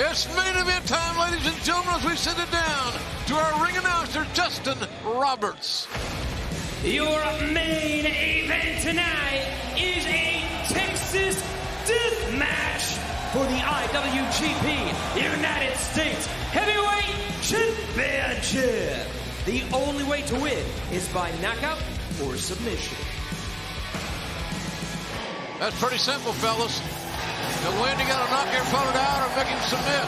It's main event time, ladies and gentlemen, as we send it down to our ring announcer, Justin Roberts. Your main event tonight is a Texas death match for the IWGP United States Heavyweight Championship. The only way to win is by knockout or submission. That's pretty simple, fellas. To win, you got to knock your opponent out or make him submit.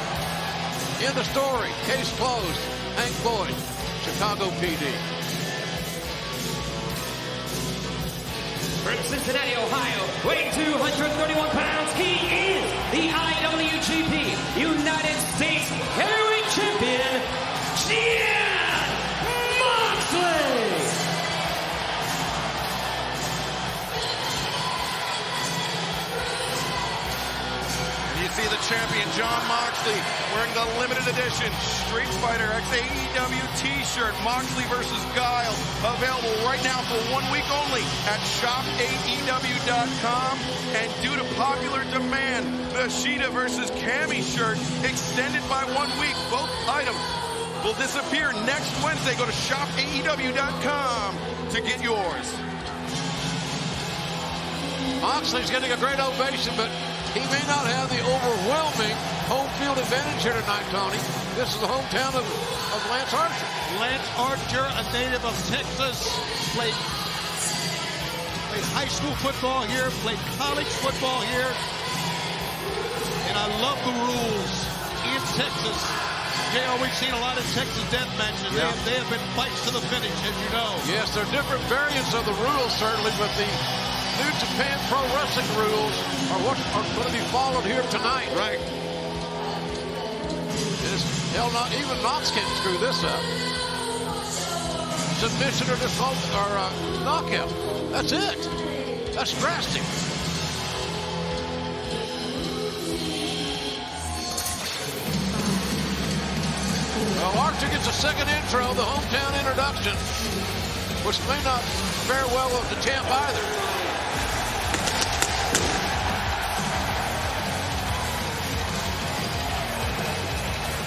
End of story. Case closed. Hank Boyd, Chicago PD. From Cincinnati, Ohio, weighing 231 pounds, he is the IWGP United States Heavyweight Champion, Jon Moxley. You see the champion, Jon Moxley, wearing the limited edition Street Fighter X AEW t-shirt, Moxley versus Guile, available right now for 1 week only at shopaew.com. And due to popular demand, the Sheeta versus Cammy shirt extended by 1 week. Both items will disappear next Wednesday. Go to shopaew.com to get yours. Moxley's getting a great ovation, but he may not have the overwhelming home field advantage here tonight, Tony. This is the hometown of Lance Archer. Lance Archer, a native of Texas, played high school football here, played college football here. And I love the rules in Texas. JR, we've seen a lot of Texas death matches. Yeah. They have been fights to the finish, as you know. Yes, there are different variants of the rules, certainly, but the New Japan Pro Wrestling rules are what are going to be followed here tonight. Right. Hell, not even Knox can screw this up. Submission or knockout. That's it. That's drastic. Well, Archer gets a second intro, the hometown introduction, which may not fare well with the champ either.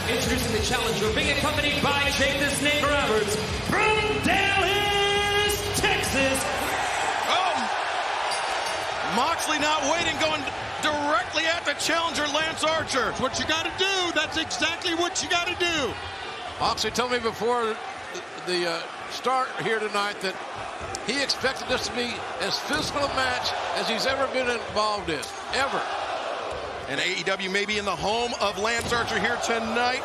Introducing the challenger, being accompanied by Jake the Snake Roberts from Dallas, Texas. Oh! Moxley not waiting, going directly at the challenger, Lance Archer. That's what you got to do. That's exactly what you got to do. Moxley told me before the start here tonight that he expected this to be as physical a match as he's ever been involved in. Ever. And AEW may be in the home of Lance Archer here tonight,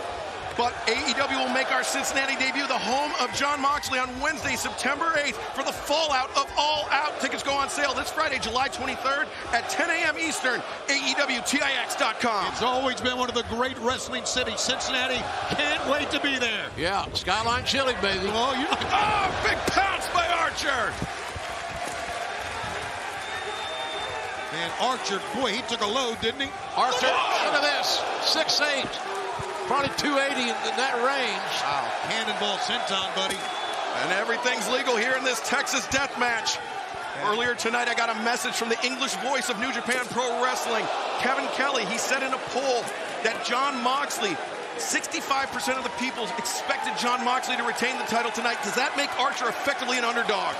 but AEW will make our Cincinnati debut the home of Jon Moxley on Wednesday, September 8th for the fallout of All Out. Tickets go on sale this Friday, July 23rd at 10 a.m. Eastern, AEWTIX.com. It's always been one of the great wrestling cities. Cincinnati, can't wait to be there. Yeah, Skyline Chili, baby. Oh, Big pounce by Archer. And Archer, boy, he took a load, didn't he? Archer, look at this, 6'8", probably 280 in that range. Wow, cannonball senton, buddy. And everything's legal here in this Texas death match. Earlier tonight, I got a message from the English voice of New Japan Pro Wrestling, Kevin Kelly. He said in a poll that Jon Moxley, 65% of the people expected Jon Moxley to retain the title tonight. Does that make Archer effectively an underdog?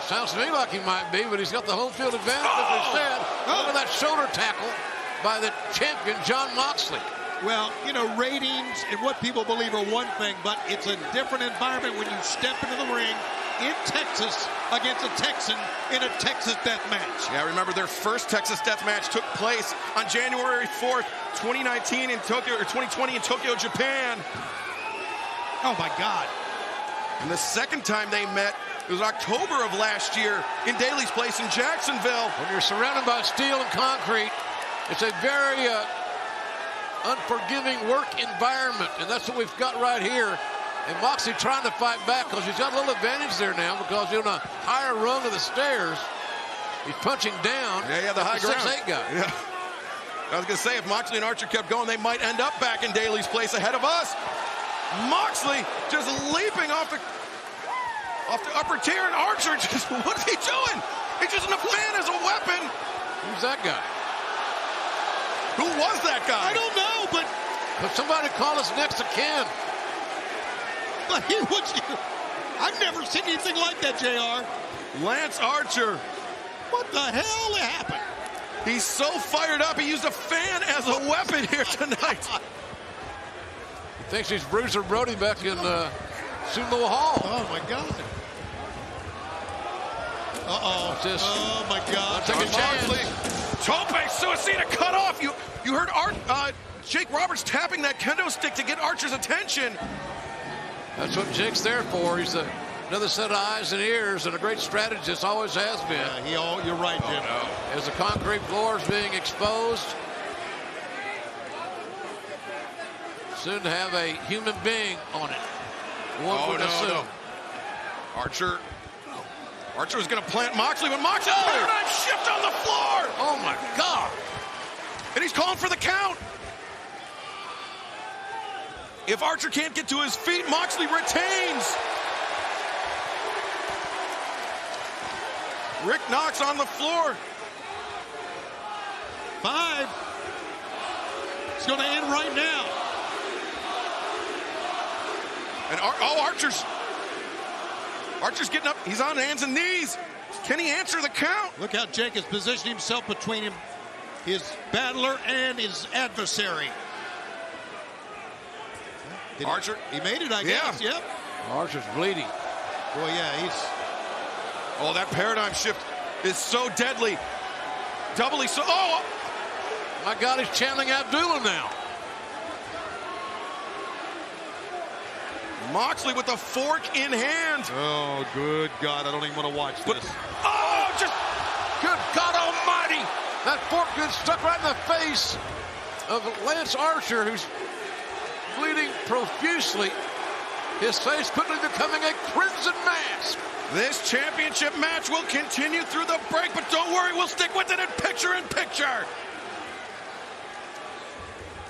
Sounds to me like he might be, but he's got the home field advantage, as we said. Look at that shoulder tackle by the champion, Jon Moxley. Well, you know, ratings and what people believe are one thing, but it's a different environment when you step into the ring in Texas against a Texan in a Texas death match. Yeah, remember their first Texas death match took place on January 4th, 2019 in Tokyo, or 2020 in Tokyo, Japan. Oh my God. And the second time they met, it was October of last year in Daly's Place in Jacksonville. When you're surrounded by steel and concrete, it's a very unforgiving work environment, and that's what we've got right here. And Moxley trying to fight back because he's got a little advantage there now because he's on a higher rung of the stairs. He's punching down. Yeah, the high ground. 6'8" guy. Yeah. I was going to say, if Moxley and Archer kept going, they might end up back in Daly's Place ahead of us. Moxley just leaping off the upper tier, and Archer just, what's he doing? He's using the fan as a weapon. Who's that guy? Who was that guy? I don't know, but Could somebody call us next of kin? But he was. I've never seen anything like that, JR. Lance Archer. What the hell happened? He's so fired up, he used a fan as a weapon here tonight. He thinks he's Bruiser Brody back in Sumo Hall. Oh, my God. Uh-oh. What's this? Oh, my God. Take a chance. Tope Suicida cut off. You heard Jake Roberts tapping that kendo stick to get Archer's attention. That's what Jake's there for. He's another set of eyes and ears, and a great strategist, always has been. Yeah, you're right, Jim. As the concrete floor is being exposed, soon to have a human being on it. One would assume. Archer was going to plant Moxley, but Moxley paradigm shift on the floor. Oh my God! And he's calling for the count. If Archer can't get to his feet, Moxley retains. Rick Knox on the floor. 5. It's going to end right now. And Archer's getting up. He's on hands and knees. Can he answer the count? Look how Jake has positioned himself between his battler and his adversary. Archer. He made it, I guess. Yep. Archer's bleeding. Boy, yeah, Oh, that paradigm shift is so deadly. Doubly so. Oh! My God, he's channeling Abdullah now. Moxley with the fork in hand. Oh, good God. I don't even want to watch this. Good God Almighty. That fork gets stuck right in the face of Lance Archer, who's bleeding profusely. His face quickly becoming a crimson mask. This championship match will continue through the break, but don't worry, we'll stick with it in picture-in-picture.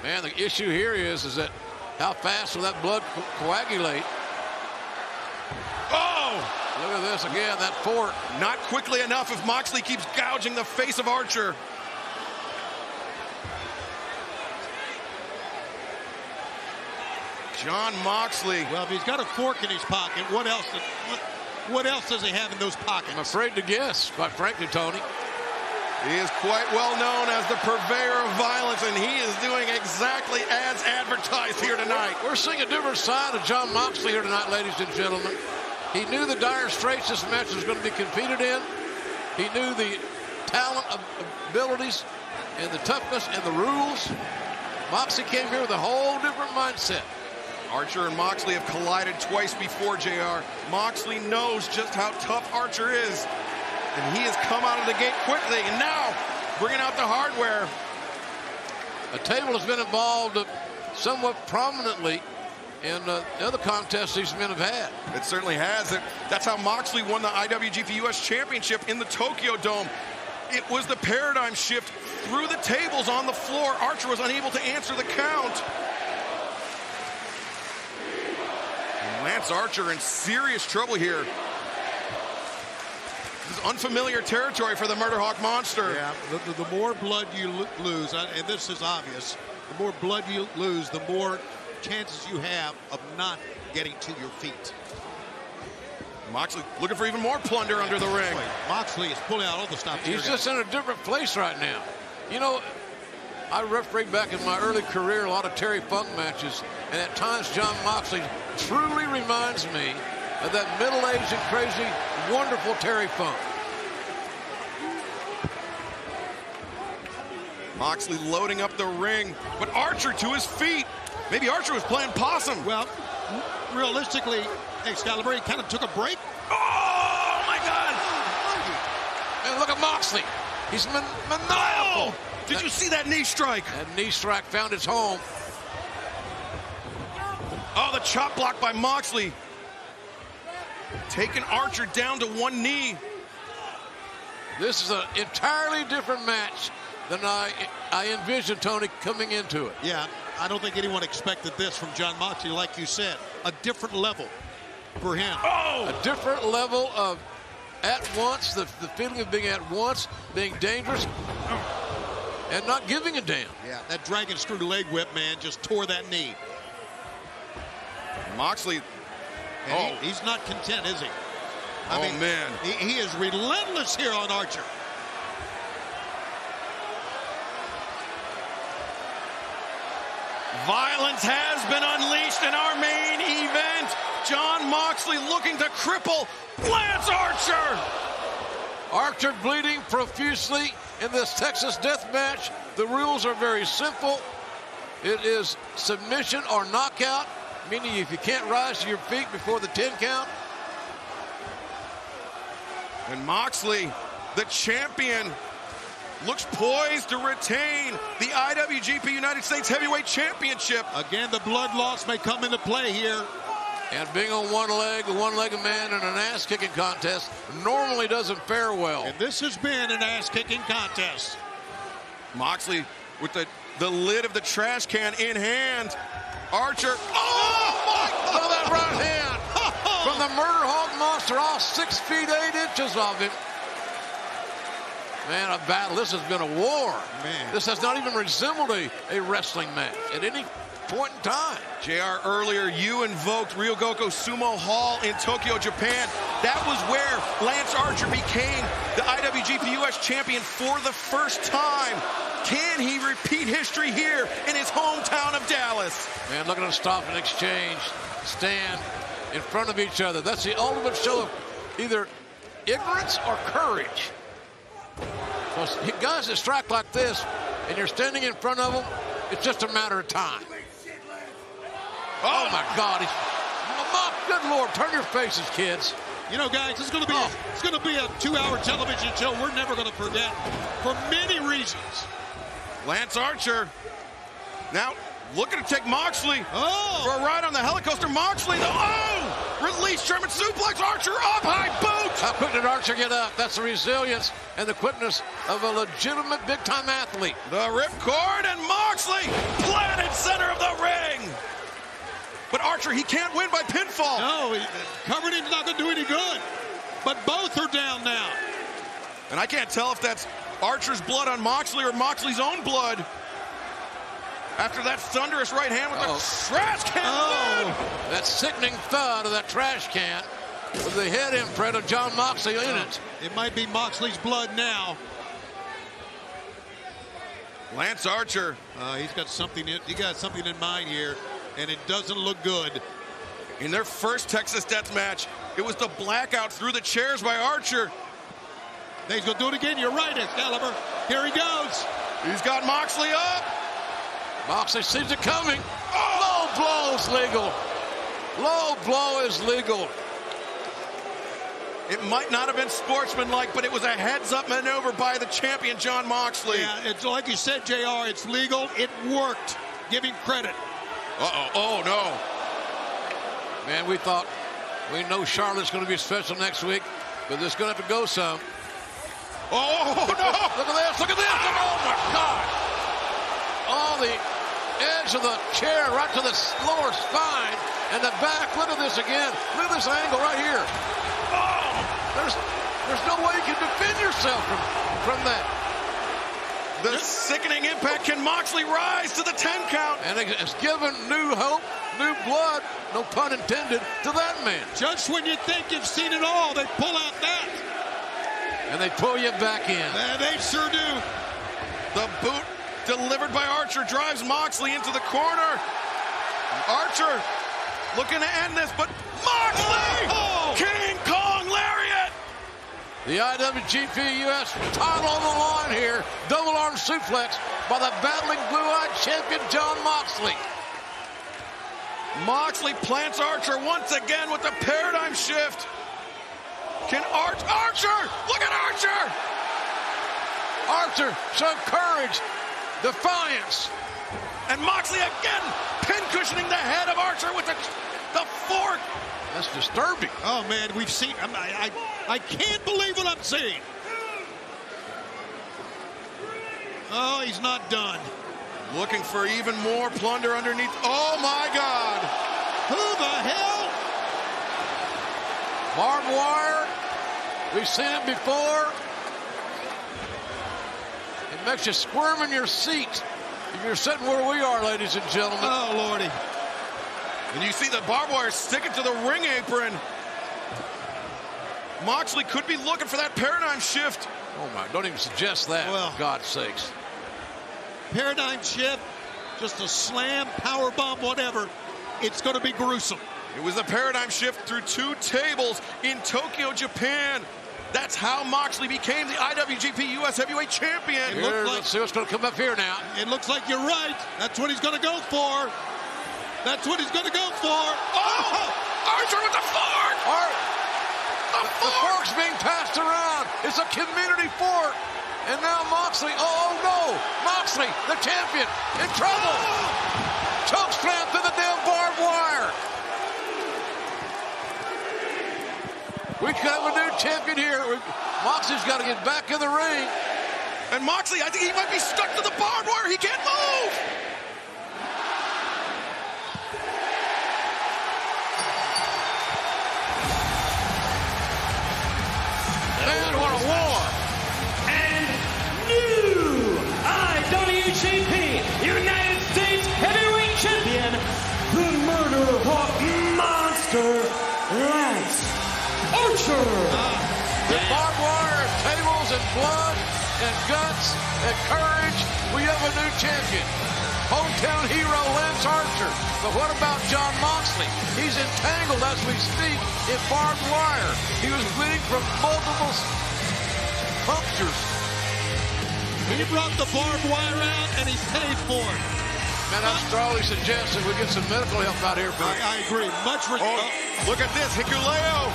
Man, the issue here is that how fast will that blood coagulate? Oh! Look at this again, that fork. Not quickly enough if Moxley keeps gouging the face of Archer. Jon Moxley. Well, if he's got a fork in his pocket, what else does he have in those pockets? I'm afraid to guess, quite frankly, Tony. He is quite well known as the purveyor of violence, and he is doing exactly as advertised here tonight. We're seeing a different side of Jon Moxley here tonight, ladies and gentlemen. He knew the dire straits this match was going to be competed in. He knew the talent, abilities, and the toughness and the rules. Moxley came here with a whole different mindset. Archer and Moxley have collided twice before, JR. Moxley knows just how tough Archer is. And he has come out of the gate quickly. And now, bringing out the hardware. A table has been involved somewhat prominently in the other contests these men have had. It certainly has. That's how Moxley won the IWGP US Championship in the Tokyo Dome. It was the paradigm shift through the tables on the floor. Archer was unable to answer the count. Lance Archer in serious trouble here. This is unfamiliar territory for the Murderhawk Monster. Yeah, the more blood you lose, and this is obvious, the more blood you lose, the more chances you have of not getting to your feet. Moxley looking for even more plunder under the ring. Moxley is pulling out all the stops. He's just in a different place right now. You know, I refereed back in my early career a lot of Terry Funk matches, and at times Jon Moxley truly reminds me of that middle-aged and crazy, wonderful Terry Funk. Moxley loading up the ring, but Archer to his feet. Maybe Archer was playing possum. Well, realistically, Excalibur, he kind of took a break. Oh, my God! And look at Moxley. He's maniacal. Oh, did you see that knee strike? That knee strike found its home. Oh, the chop block by Moxley. Taking Archer down to one knee. This is an entirely different match than I envisioned, Tony, coming into it. Yeah, I don't think anyone expected this from Jon Moxley, like you said. A different level for him. Oh! A different level of at once, the feeling of being at once, being dangerous. and not giving a damn. Yeah, that dragon screw leg whip, man, just tore that knee. Moxley. And he's not content, is he? I mean, man. He is relentless here on Archer. Violence has been unleashed in our main event. Jon Moxley looking to cripple Lance Archer. Archer bleeding profusely in this Texas death match. The rules are very simple. It is submission or knockout, meaning if you can't rise to your feet before the 10 count. And Moxley, the champion, looks poised to retain the IWGP United States Heavyweight Championship. Again, the blood loss may come into play here. And being on one leg, a one-legged man in an ass-kicking contest normally doesn't fare well. And this has been an ass-kicking contest. Moxley with the lid of the trash can in hand. Archer. Oh, my God. Look at that right hand from the Murder Hog Monster, all 6 feet 8 inches of him. Man, a battle. This has been a war. Man. This has not even resembled a wrestling match at any point in time. JR, earlier you invoked Ryogoku Sumo Hall in Tokyo, Japan. That was where Lance Archer became the IWGP US champion for the first time. Can he repeat history here in his hometown of Dallas? Man, look at them stop and exchange, stand in front of each other. That's the ultimate show of either ignorance or courage. Because guys that strike like this, and you're standing in front of them, it's just a matter of time. Oh my God! Good Lord, turn your faces, kids. You know, guys, it's going to be a 2-hour television show we're never going to forget for many reasons. Lance Archer now looking to take Moxley for a ride on the helicopter. Moxley, release German suplex. Archer up, high boot. How quick did Archer get up? That's the resilience and the quickness of a legitimate big-time athlete. The ripcord, and Moxley planted center of the ring. But Archer, he can't win by pinfall. No, covering him's not going to do any good. But both are down now. And I can't tell if that's Archer's blood on Moxley or Moxley's own blood. After that thunderous right hand with the trash can. That sickening thud of that trash can with the head imprint of Jon Moxley in it. It might be Moxley's blood now. Lance Archer. He got something in mind here, and it doesn't look good. In their first Texas Death Match, it was the blackout through the chairs by Archer. He's going to do it again. You're right, Excalibur. Here he goes. He's got Moxley up. Moxley sees it coming. Low blow is legal. Low blow is legal. It might not have been sportsmanlike, but it was a heads-up maneuver by the champion, Jon Moxley. Yeah, it's like you said, JR, it's legal. It worked. Give him credit. Oh, no. Man, we know Charlotte's going to be special next week, but there's going to have to go some. Oh, no. Look at this. Look at this. Oh, my God. On the edge of the chair, right to the lower spine and the back. Look at this again. Look at this angle right here. Oh, there's no way you can defend yourself from that. The sickening impact. Can Moxley rise to the 10 count? And it's given new hope, new blood, no pun intended, to that man. Just when you think you've seen it all, they pull out that. And they pull you back in. They sure do. The boot delivered by Archer drives Moxley into the corner. Archer looking to end this, but Moxley! King Kong lariat! The IWGP US title on the line here. Double arm suplex by the battling blue-eyed champion Jon Moxley. Moxley plants Archer once again with the paradigm shift. Can Archer! Look at Archer! Archer showed courage, defiance. And Moxley again pin-cushioning the head of Archer with the fork. That's disturbing. Oh, man, we've seen... I can't believe what I'm seeing. Oh, he's not done. Looking for even more plunder underneath. Oh, my God. Who the hell? Barbed wire. We've seen it before. And makes you squirm in your seat if you're sitting where we are, ladies and gentlemen. Oh, Lordy. And you see the barbed wire sticking to the ring apron. Moxley could be looking for that paradigm shift. Oh, my, don't even suggest that, Well, for God's sakes. Paradigm shift, just a slam, power bomb, whatever. It's going to be gruesome. It was a paradigm shift through 2 tables in Tokyo, Japan. That's how Moxley became the IWGP US Heavyweight Champion. Let's see what's going to come up here now. It looks like you're right. That's what he's going to go for. That's what he's going to go for. Oh! Archer with the fork! The fork's being passed around. It's a community fork. And now Moxley, oh no! Moxley, the champion, in trouble! Choke slam through the damn barbed wire. We have a new champion here. Moxley's got to get back in the ring. And Moxley, I think he might be stuck to the barbed wire. He can't move! Man, what a war! And new IWGP United States Heavyweight Champion, the Murder Hawk Monster, Lance Archer. With barbed wire and tables and blood and guts and courage, we have a new champion. Hometown hero Lance Archer. But what about Jon Moxley? He's entangled as we speak in barbed wire. He was bleeding from multiple punctures. He brought the barbed wire out, and he paid for it. Man, I strongly suggest that we get some medical help out here for him. I agree. Much respect. Look at this, Hikuleo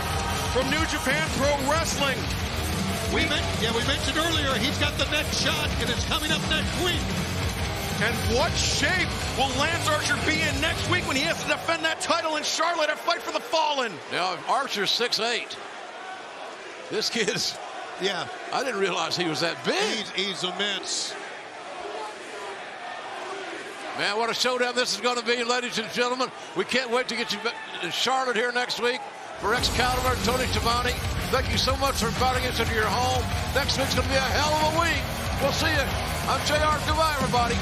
from New Japan Pro Wrestling. We mentioned earlier he's got the next shot, and it's coming up next week. And what shape will Lance Archer be in next week when he has to defend that title in Charlotte at Fight for the Fallen? Now, Archer's 6'8". This kid's... Yeah. I didn't realize he was that big. He's immense. Man, what a showdown this is going to be, ladies and gentlemen. We can't wait to get you in Charlotte here next week. For Excalibur and Tony Schiavone, thank you so much for inviting us into your home. Next week's going to be a hell of a week. We'll see you. I'm JR. Goodbye, everybody.